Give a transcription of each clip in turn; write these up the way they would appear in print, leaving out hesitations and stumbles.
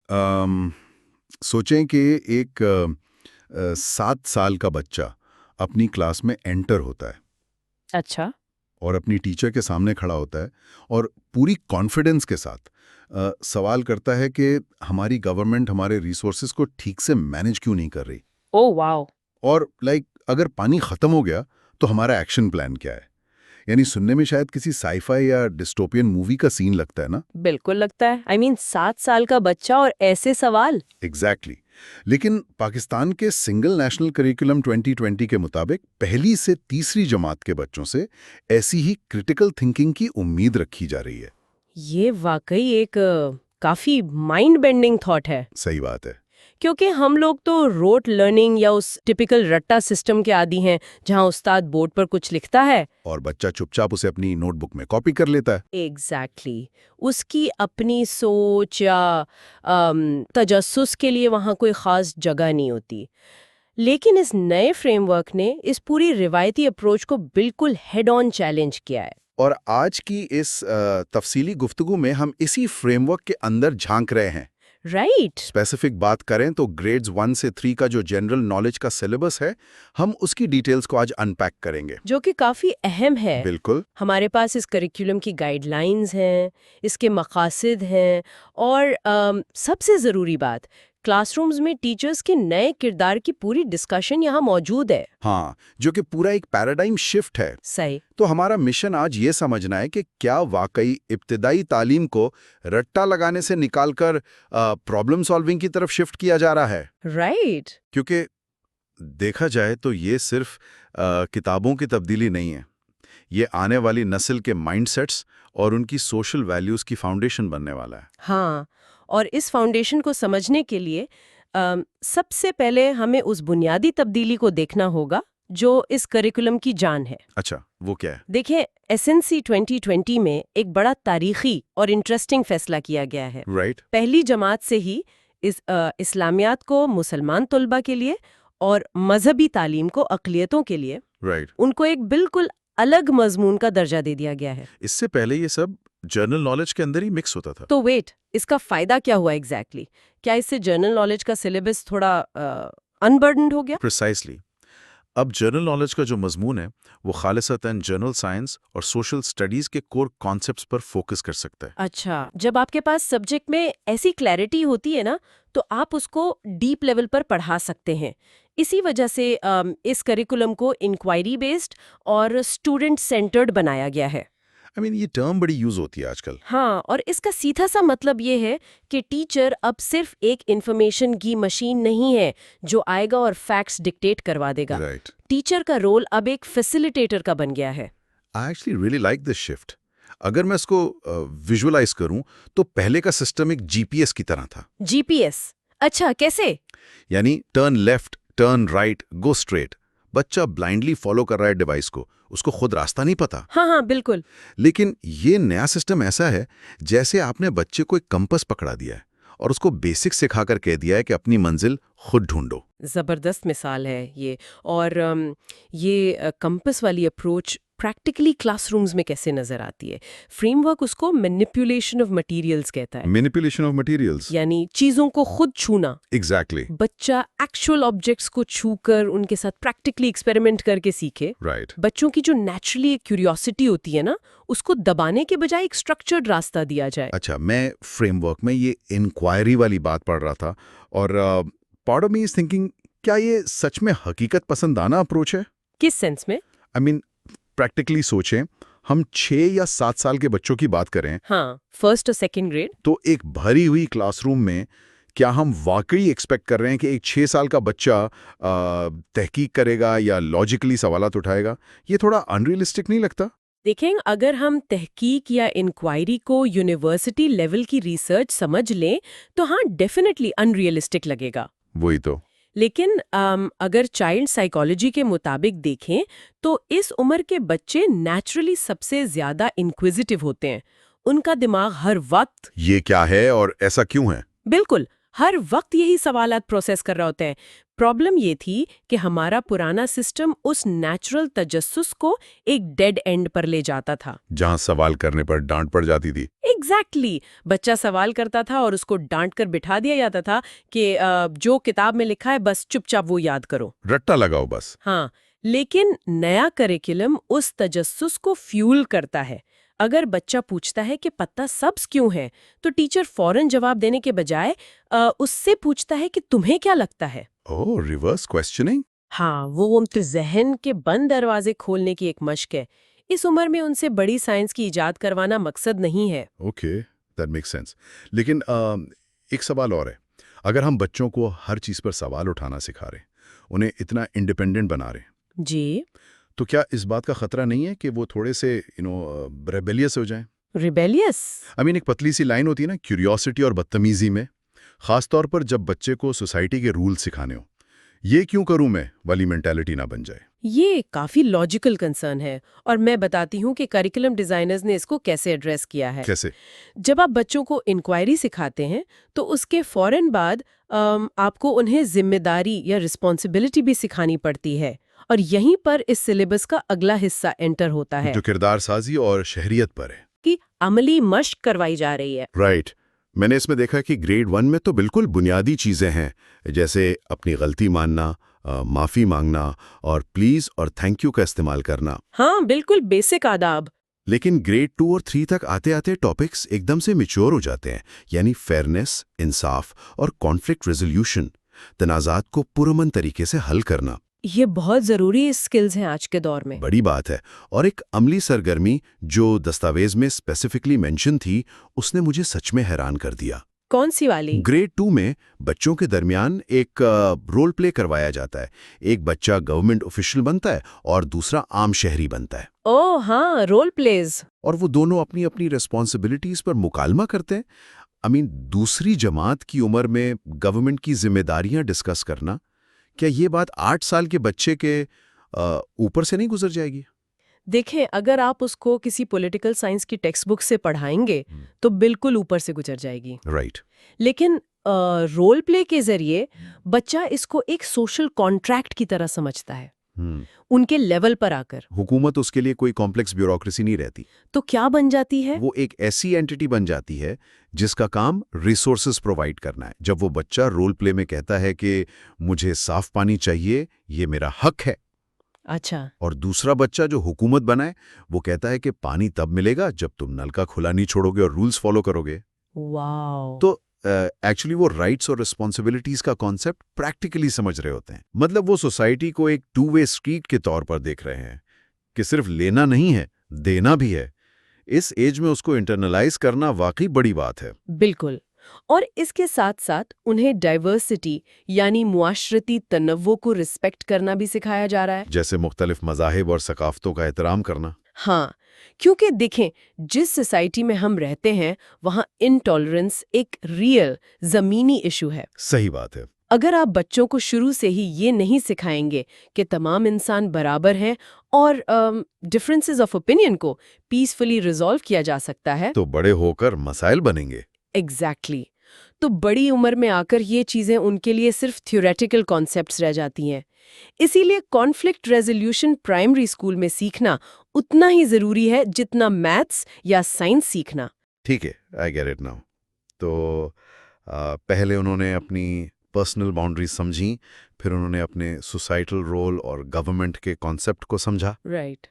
अम, सोचें कि एक 7 साल का बच्चा अपनी क्लास में एंटर होता है अच्छा। और अपनी टीचर के सामने खड़ा होता है और पूरी कॉन्फिडेंस के साथ सवाल करता है कि हमारी गवर्नमेंट हमारे रिसोर्सेज को ठीक से मैनेज क्यों नहीं कर रही। Oh wow. और अगर पानी खत्म हो गया तो हमारा एक्शन प्लान क्या है। यानी सुनने में शायद किसी साईफाई या डिस्टोपियन मूवी का सीन लगता है ना। बिल्कुल लगता है। I mean, 7 साल का बच्चा और ऐसे सवाल। एग्जैक्टली लेकिन पाकिस्तान के सिंगल नेशनल करिकुलम 2020 के मुताबिक पहली से तीसरी जमात के बच्चों से ऐसी ही क्रिटिकल थिंकिंग की उम्मीद रखी जा रही है। ये वाकई एक काफी माइंड बेंडिंग थॉट है। सही बात है। क्योंकि हम लोग तो रोट लर्निंग या उस टिपिकल रट्टा सिस्टम के आदी हैं, जहां उस्ताद बोर्ड पर कुछ लिखता है और बच्चा चुपचाप उसे अपनी नोटबुक में कॉपी कर लेता है। एग्जैक्टली उसकी अपनी सोच या तजस्सुस के लिए वहां कोई खास जगह नहीं होती। लेकिन इस नए फ्रेमवर्क ने इस पूरी रिवायती अप्रोच को बिल्कुल हेड ऑन चैलेंज किया है। और आज की इस तफसीली गुफ्तगू में हम इसी फ्रेमवर्क के अंदर झांक रहे हैं। राइट। स्पेसिफिक बात करें तो ग्रेड्स 1 से 3 का जो जनरल नॉलेज का सिलेबस है, हम उसकी डिटेल्स को आज अनपैक करेंगे। जो कि काफी अहम है। बिल्कुल। हमारे पास इस करिकुलम की गाइडलाइंस हैं, इसके मकासद हैं और सबसे ज़रूरी बात, क्लासरूम्स में टीचर्स के नए किरदार की पूरी डिस्कशन यहाँ मौजूद है। हाँ, जो कि पूरा एक पैराडाइम शिफ्ट है। सही। तो हमारा मिशन आज ये समझना है कि क्या वाकई इब्तिदाई तालीम को रट्टा लगाने से निकालकर प्रॉब्लम सॉल्विंग की तरफ शिफ्ट किया जा रहा है। राइट। क्योंकि देखा जाए तो ये सिर्फ किताबों की तब्दीली नहीं है, ये आने वाली नस्ल के माइंडसेट्स और उनकी सोशल वैल्यूज़ की फाउंडेशन बनने वाला है। हाँ, और इस फाउंडेशन को समझने के लिए सबसे पहले हमें उस बुनियादी तब्दीली को देखना होगा जो इस करिकुलम की जान है। अच्छा, वो क्या है? देखिए, एसएनसी 2020 में एक बड़ा तारीखी और इंटरेस्टिंग फैसला किया गया है। राइट। पहली जमात से ही इस्लामियात को मुसलमान तलबा के लिए और मजहबी तालीम को अक़लियतों के लिए राइट। उनको एक बिल्कुल अलग मजमून का दर्जा दे दिया गया है। इससे पहले ये सब जनरल नॉलेज के अंदर ही मिक्स होता था। तो वेट, इसका फायदा क्या हुआ एग्जैक्टली? क्या इससे जनरल नॉलेज का सिलेबस थोड़ा अनबर्डन्ड हो गया? प्रिसाइसली। अब जनरल नॉलेज का जो मजमून है वो खालिसतन जनरल साइंस और सोशल स्टडीज के कोर कॉन्सेप्ट्स पर फोकस कर सकता है। अच्छा, जब आपके पास सब्जेक्ट में ऐसी क्लैरिटी होती है ना, तो आप उसको डीप लेवल पर पढ़ा सकते हैं। इसी वजह से इस करिकुलम को इंक्वायरी बेस्ड और स्टूडेंट सेंटर्ड बनाया गया है। ये टर्म बड़ी यूज होती है आजकल। हाँ, और इसका सीधा सा मतलब ये है कि टीचर अब सिर्फ एक इंफॉर्मेशन की मशीन नहीं है जो आएगा और फैक्ट्स डिक्टेट करवा देगा। राइट। टीचर का रोल अब एक फैसिलिटेटर का बन गया है। I actually really like this shift. अगर मैं इसको विजुअलाइज करूं तो पहले का सिस्टम एक जीपीएस की तरह था। जीपीएस? अच्छा, कैसे? यानी turn left, turn right, go straight. बच्चा ब्लाइंडली फॉलो कर रहा है डिवाइस को, उसको खुद रास्ता नहीं पता। हाँ हाँ, बिल्कुल। लेकिन ये नया सिस्टम ऐसा है जैसे आपने बच्चे को एक कंपास पकड़ा दिया है और उसको बेसिक सिखाकर कह दिया है कि अपनी मंजिल खुद ढूंढो। जबरदस्त मिसाल है ये। और ये कंपास वाली अप्रोच प्रैक्टिकली क्लासरूम्स में कैसे नजर आती है? फ्रेमवर्क उसको मैनिपुलेशन ऑफ मटेरियल्स कहता है। Manipulation of materials. यानी चीजों को खुद छूना। एग्जैक्टली। बच्चा एक्चुअल ऑब्जेक्ट्स को छूकर उनके साथ प्रैक्टिकली एक्सपेरिमेंट करके सीखे। राइट। बच्चों की जो नेचुरली एक क्यूरियोसिटी होती है ना, उसको दबाने के बजाय एक स्ट्रक्चर्ड रास्ता दिया जाए। अच्छा, मैं फ्रेमवर्क में ये इंक्वायरी वाली बात पढ़ रहा था और part of me is thinking, क्या ये सच में हकीकत पसंदाना अप्रोच है? किस सेंस में? प्रैक्टिकली सोचें, हम 6 या 7 साल के बच्चों की बात करें। हाँ, फर्स्ट और सेकंड ग्रेड। तो एक भरी हुई क्लासरूम में क्या हम वाकई एक्सपेक्ट कर रहे हैं कि एक 6 साल का बच्चा तहकीक करेगा या लॉजिकली सवालात उठाएगा? ये थोड़ा अनरियलिस्टिक नहीं लगता? देखें, अगर हम तहकीक या इंक्वायरी को यूनिवर्सिटी लेवल की रिसर्च समझ लें तो हाँ, डेफिनेटली अनरियलिस्टिक लगेगा। वही तो। लेकिन अगर चाइल्ड साइकोलॉजी के मुताबिक देखें तो इस उम्र के बच्चे नेचुरली सबसे ज्यादा इंक्विजिटिव होते हैं। उनका दिमाग हर वक्त ये क्या है और ऐसा क्यों है? बिल्कुल हर वक्त यही सवालात प्रोसेस कर रहे होते हैं। प्रॉब्लम ये थी कि हमारा पुराना सिस्टम उस नेचुरल तजस्सुस को एक डेड एंड पर ले जाता था। जहां सवाल करने पर डांट पड़ जाती थी। एग्जैक्टली बच्चा सवाल करता था और उसको डांट कर बिठा दिया जाता था कि जो किताब में लिखा है बस चुपचाप वो याद करो, रट्टा लगाओ बस। हाँ। लेकिन नया करिकुलम उस तजस्सुस को फ्यूल करता है। अगर बच्चा पूछता है कि पत्ता सब्ज क्यों है, तो टीचर फौरन जवाब देने के बजाय उससे पूछता है कि तुम्हें क्या लगता है। ओह, रिवर्स क्वेश्चनिंग। हाँ, वो उनके जहन के बंद दरवाजे खोलने की एक मश्क है। इस उम्र में उनसे बड़ी साइंस की इजाद करवाना मकसद नहीं है। Okay, that makes sense. लेकिन एक सवाल और है। अगर हम बच्चों को हर चीज पर सवाल उठाना सिखा रहे हैं, उन्हें इतना इंडिपेंडेंट बना रहे हैं, जी, तो क्या इस बात का खतरा नहीं है कि वो थोड़े से रेबेलियस हो जाएं? रिबेलियस। एक पतली सी लाइन होती है ना, क्यूरियोसिटी और बदतमीजी में, खास तौर पर जब बच्चे को सोसाइटी के रूल सिखाने हो। ये क्यों करूं मैं वाली मेंटालिटी ना बन जाए। ये काफी लॉजिकल कंसर्न है और मैं बताती हूँ कि करिकुलम डिजाइनर्स ने इसको कैसे एड्रेस किया है। कैसे? जब आप बच्चों को इंक्वायरी सिखाते हैं तो उसके फौरन बाद आपको उन्हें जिम्मेदारी या रिस्पॉन्सिबिलिटी भी सिखानी पड़ती है, और यहीं पर इस सिलेबस का अगला हिस्सा एंटर होता है जो किरदार साजी और शहरियत पर है। कि अमली मश्क करवाई जा रही है। राइट। मैंने इसमें देखा कि ग्रेड 1 में तो बिल्कुल बुनियादी चीजें हैं, जैसे अपनी गलती मानना, माफी मांगना और प्लीज और थैंक यू का इस्तेमाल करना। हाँ, बिल्कुल बेसिक आदाब। लेकिन ग्रेड 2 और 3 तक आते आते टॉपिक्स एकदम से मैच्योर हो जाते हैं, यानी फेयरनेस, इंसाफ और कॉन्फ्लिक्ट रेजोल्यूशन, तनाज़ात को पुरअमन तरीके से हल करना। ये बहुत जरूरी स्किल्स हैं आज के दौर में। बड़ी बात है। और एक अमली सरगर्मी जो दस्तावेज में स्पेसिफिकली मेंशन थी, उसने मुझे सच में हैरान कर दिया। कौन सी वाली? ग्रेड 2 में बच्चों के दरमियान एक रोल प्ले करवाया जाता है। एक बच्चा गवर्नमेंट ऑफिशियल बनता है और दूसरा आम शहरी बनता है। ओह हाँ, रोल प्लेज। और वो दोनों अपनी अपनी रिस्पॉन्सिबिलिटीज पर मुकालमा करते हैं। दूसरी जमात की उम्र में गवर्नमेंट की जिम्मेदारियां डिस्कस करना, क्या ये बात 8 साल के बच्चे के ऊपर से नहीं गुजर जाएगी? देखें, अगर आप उसको किसी पॉलिटिकल साइंस की टेक्स्ट बुक से पढ़ाएंगे तो बिल्कुल ऊपर से गुजर जाएगी। राइट। लेकिन रोल प्ले के जरिए बच्चा इसको एक सोशल कॉन्ट्रैक्ट की तरह समझता है, उनके लेवल पर आकर। हुकूमत उसके लिए कोई कॉम्प्लेक्स ब्यूरोक्रेसी नहीं रहती। तो क्या बन जाती है? वो एक ऐसी एंटिटी बन जाती है जिसका काम रिसोर्सेज प्रोवाइड करना है। जब वो बच्चा रोल प्ले में कहता है कि मुझे साफ पानी चाहिए, ये मेरा हक है, अच्छा, और दूसरा बच्चा जो हुकूमत बनाए वो कहता है कि पानी तब मिलेगा जब तुम नल का खुला नहीं छोड़ोगे और रूल्स फॉलो करोगे। वाओ। तो एक्चुअली वो राइट्स और रिस्पॉन्सिबिलिटीज का कॉन्सेप्ट प्रैक्टिकली समझ रहे होते हैं। मतलब वो सोसाइटी को एक 2 वे स्ट्रीट के तौर पर देख रहे हैं कि सिर्फ लेना नहीं है, देना भी है। इस एज में उसको इंटरनलाइज करना वाकई बड़ी बात है। बिल्कुल। और इसके साथ साथ उन्हें डाइवर्सिटी यानी मुआशरती तनव्वो को रिस्पेक्ट करना भी सिखाया जा रहा है। जैसे मुख्तलिफ मज़ाहिब और सकाफ़तों का एहतराम करना। हाँ, क्योंकि देखें, जिस सोसाइटी में हम रहते हैं वहाँ इनटॉलरेंस एक रियल ज़मीनी इशू है। सही बात है। अगर आप बच्चों को शुरू से ही ये नहीं सिखाएंगे कि तमाम इंसान बराबर हैं और डिफरेंसेस ऑफ ओपिनियन को पीसफुली रिजॉल्व किया जा सकता है, तो बड़े होकर मसाइल बनेंगे। एग्जैक्टली तो बड़ी उम्र में आकर ये चीजें उनके लिए सिर्फ थ्योरेटिकल कॉन्सेप्ट्स रह जाती हैं। इसीलिए कॉन्फ्लिक्ट रेजोल्यूशन प्राइमरी स्कूल में सीखना उतना ही जरूरी है जितना मैथ्स या साइंस सीखना। ठीक है, आई गेट इट नाउ। तो पहले उन्होंने अपनी पर्सनल बाउंड्रीज समझी, फिर उन्होंने अपने सोसाइटल रोल और गवर्नमेंट के कॉन्सेप्ट को समझा। राइट।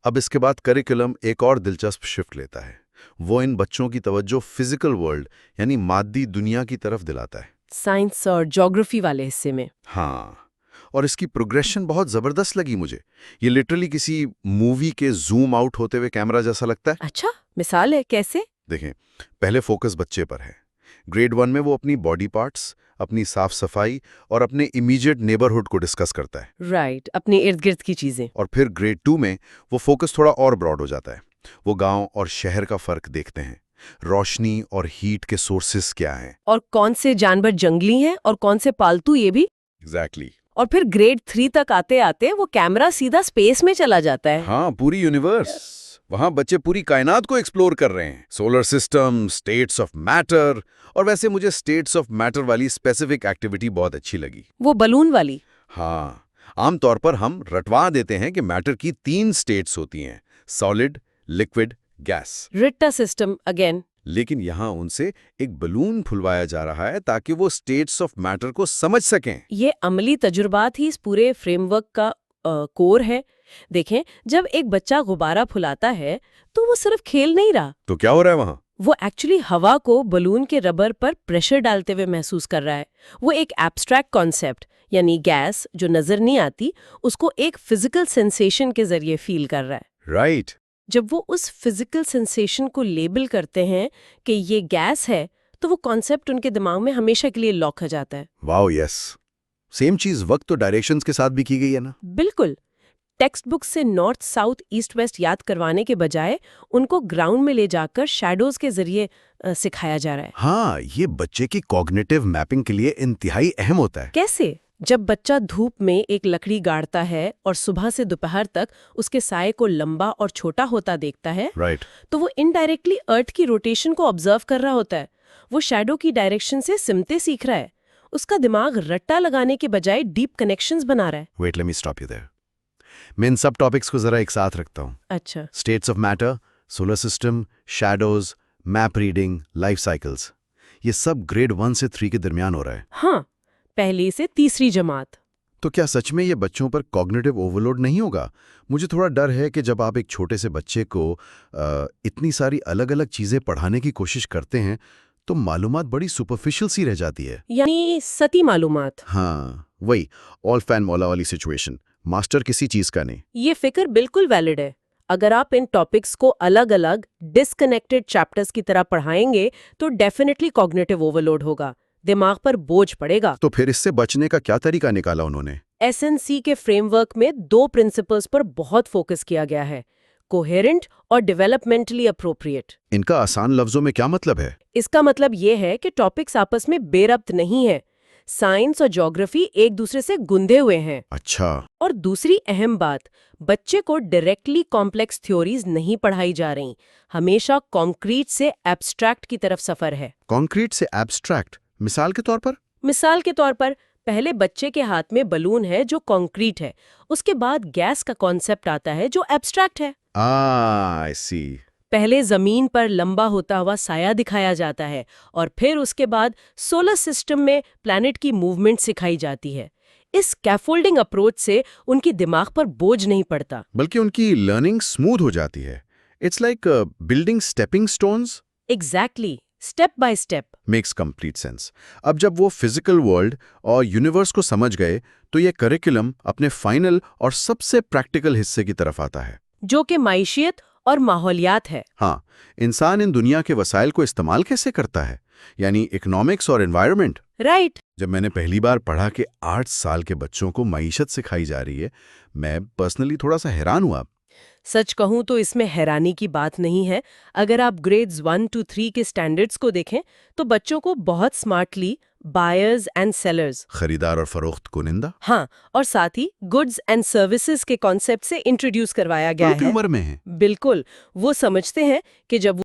अब इसके बाद करिकुलम एक और दिलचस्प शिफ्ट लेता है। वो इन बच्चों की तवज्जो फिजिकल वर्ल्ड यानी मादी दुनिया की तरफ दिलाता है, साइंस और ज्योग्राफी वाले हिस्से में। हाँ। और इसकी प्रोग्रेशन बहुत जबरदस्त लगी मुझे। ये लिटरली किसी मूवी के जूम आउट होते हुए कैमरा जैसा लगता है। अच्छा, मिसाल है कैसे? देखें, पहले फोकस बच्चे पर है। ग्रेड 1 में वो अपनी बॉडी पार्ट्स, अपनी साफ सफाई और अपने इमीडिएट नेबरहुड को डिस्कस करता है। राइट, अपने इर्द गिर्द की चीजें। और फिर ग्रेड 2 में वो फोकस थोड़ा और ब्रॉड हो जाता है। वो गांव और शहर का फर्क देखते हैं, रोशनी और हीट के सोर्सेस क्या हैं, और कौन से जानवर जंगली हैं और कौन से पालतू, ये भी। एग्जैक्टली। और फिर ग्रेड 3 तक आते आते वो कैमरा सीधा स्पेस में चला जाता है। हाँ, पूरी यूनिवर्स। वहां बच्चे पूरी कायनात को एक्सप्लोर कर रहे हैं, solar system, states of matter. और वैसे मुझे स्टेट्स ऑफ मैटर वाली स्पेसिफिक एक्टिविटी बहुत अच्छी लगी। वो बलून वाली? हाँ, आमतौर पर हम रटवा देते हैं कि मैटर की 3 स्टेट्स होती हैं, सॉलिड, लिक्विड, गैस। रिट्टा सिस्टम अगेन। लेकिन यहाँ उनसे एक बलून फुलवाया जा रहा है ताकि वो स्टेट्स ऑफ मैटर को समझ सकें। ये अमली तजुर्बात ही इस पूरे फ्रेमवर्क का कोर है। देखें, जब एक बच्चा गुब्बारा फुलाता है तो वो सिर्फ खेल नहीं रहा, तो क्या हो रहा है वहाँ? वो एक्चुअली हवा को बलून के रबर पर प्रेशर डालते हुए महसूस कर रहा है। वो एक एब्स्ट्रैक्ट कॉन्सेप्ट यानी गैस जो नजर नहीं आती, उसको एक फिजिकल सेंसेशन के जरिए फील कर रहा है। राइट। जब वो उस फिजिकल सेंसेशन को लेबल करते हैं कि ये गैस है, तो वो कॉन्सेप्ट उनके दिमाग में हमेशा के लिए लॉक हो जाता है। Wow, yes. सेम चीज वक्त तो डायरेक्शंस के साथ भी की गई है ना? बिल्कुल। टेक्स्ट बुक से नॉर्थ साउथ ईस्ट वेस्ट याद करवाने के बजाय उनको ग्राउंड में ले जाकर शैडोज के जरिए सिखाया जा रहा है। हाँ, ये बच्चे की कॉग्निटिव मैपिंग के लिए इंतहाई अहम होता है। कैसे? जब बच्चा धूप में एक लकड़ी गाड़ता है और सुबह से दोपहर तक उसके साये को लंबा और छोटा होता देखता है, राइट। तो वो इनडायरेक्टली अर्थ की रोटेशन को ऑब्जर्व कर रहा होता है। वो शैडो की डायरेक्शन से सिमटे सीख रहा है। उसका दिमाग रट्टा लगाने के बजाय डीप कनेक्शंस बना रहा है। Wait, let me stop you there. मैं इन सब टॉपिक्स को जरा एक साथ रखता हूँ। अच्छा। States of matter, solar system, shadows, map reading, life cycles, ये सब ग्रेड 1 से 3 के दरमियान हो रहा है। हाँ, पहली से तीसरी जमात। तो क्या सच में ये बच्चों पर कॉग्निटिव ओवरलोड नहीं होगा? मुझे थोड़ा डर है कि जब आप एक छोटे से बच्चे को इतनी सारी अलग-अलग चीजें पढ़ाने की कोशिश करते हैं तो मालूमात बड़ी सुपरफिशियल सी रह जाती है। यानी सती मालूमात। हाँ, वही ऑल फैन मौला वाली सिचुएशन, मास्टर किसी चीज का नहीं। ये फिक्र बिल्कुल वैलिड है। अगर आप इन टॉपिक्स को अलग अलग डिस्कनेक्टेड चैप्टर्स की तरह पढ़ाएंगे तो डेफिनेटली कॉग्निटिव ओवरलोड होगा, दिमाग पर बोझ पड़ेगा। तो फिर इससे बचने का क्या तरीका निकाला उन्होंने? एसएनसी के फ्रेमवर्क में 2 प्रिंसिपल्स पर बहुत फोकस किया गया है, कोहेरेंट और डेवलपमेंटली अप्रोप्रिएट। इनका आसान लफ्जों में क्या मतलब है? इसका मतलब ये है कि टॉपिक्स आपस में बेरब्त नहीं है। साइंस और ज्योग्राफी एक दूसरे से गुंदे हुए हैं। अच्छा। और दूसरी अहम बात, बच्चे को डायरेक्टली कॉम्प्लेक्स थ्योरीज नहीं पढ़ाई जा रही, हमेशा कॉन्क्रीट से एब्स्ट्रैक्ट की तरफ सफर है। कॉन्क्रीट से एब्स्ट्रैक्ट, मिसाल के तौर पर? मिसाल के तौर पर, पहले बच्चे के हाथ में बलून है जो कॉन्क्रीट है, उसके बाद गैस का कॉन्सेप्ट आता है जो एब्स्ट्रैक्ट है। आई सी। पहले जमीन पर लंबा होता हुआ साया दिखाया जाता है और फिर उसके बाद सोलर सिस्टम में प्लैनेट की मूवमेंट सिखाई जाती है। इस स्कैफोल्डिंग अप्रोच से उनकी दिमाग पर बोझ नहीं पड़ता, बल्कि उनकी लर्निंग स्मूथ हो जाती है। It's like building stepping stones. Exactly, step by step. Makes complete sense. अब जब वो फिजिकल वर्ल्ड और यूनिवर्स को समझ गए तो ये करिकुलम अपने फाइनल और सबसे प्रैक्टिकल हिस्से की तरफ आता है, जो कि माइशियत और माहौलियात है। हाँ, इंसान इन दुनिया के वसाइल को इस्तेमाल कैसे करता है, यानी इकोनॉमिक्स और एनवायरनमेंट। राइट। जब मैंने पहली बार पढ़ा कि 8 साल के बच्चों को मईशत सिखाई जा रही है, मैं पर्सनली थोड़ा सा हैरान हुआ। सच कहूं तो इसमें हैरानी की बात नहीं है। अगर आप ग्रेड्स 1 to 3 के स्टैंडर्ड्स को देखें तो बच्चों को बहुत स्मार्टली बायर्स एंड सेलर्स, खरीदार और फरोख्त कुनिंदा, हाँ, और साथ ही गुड्स एंड सर्विसेज के कॉन्सेप्ट से इंट्रोड्यूस करवाया गया उनकी है। उम्र में है। बिल्कुल, वो समझते हैं कि जब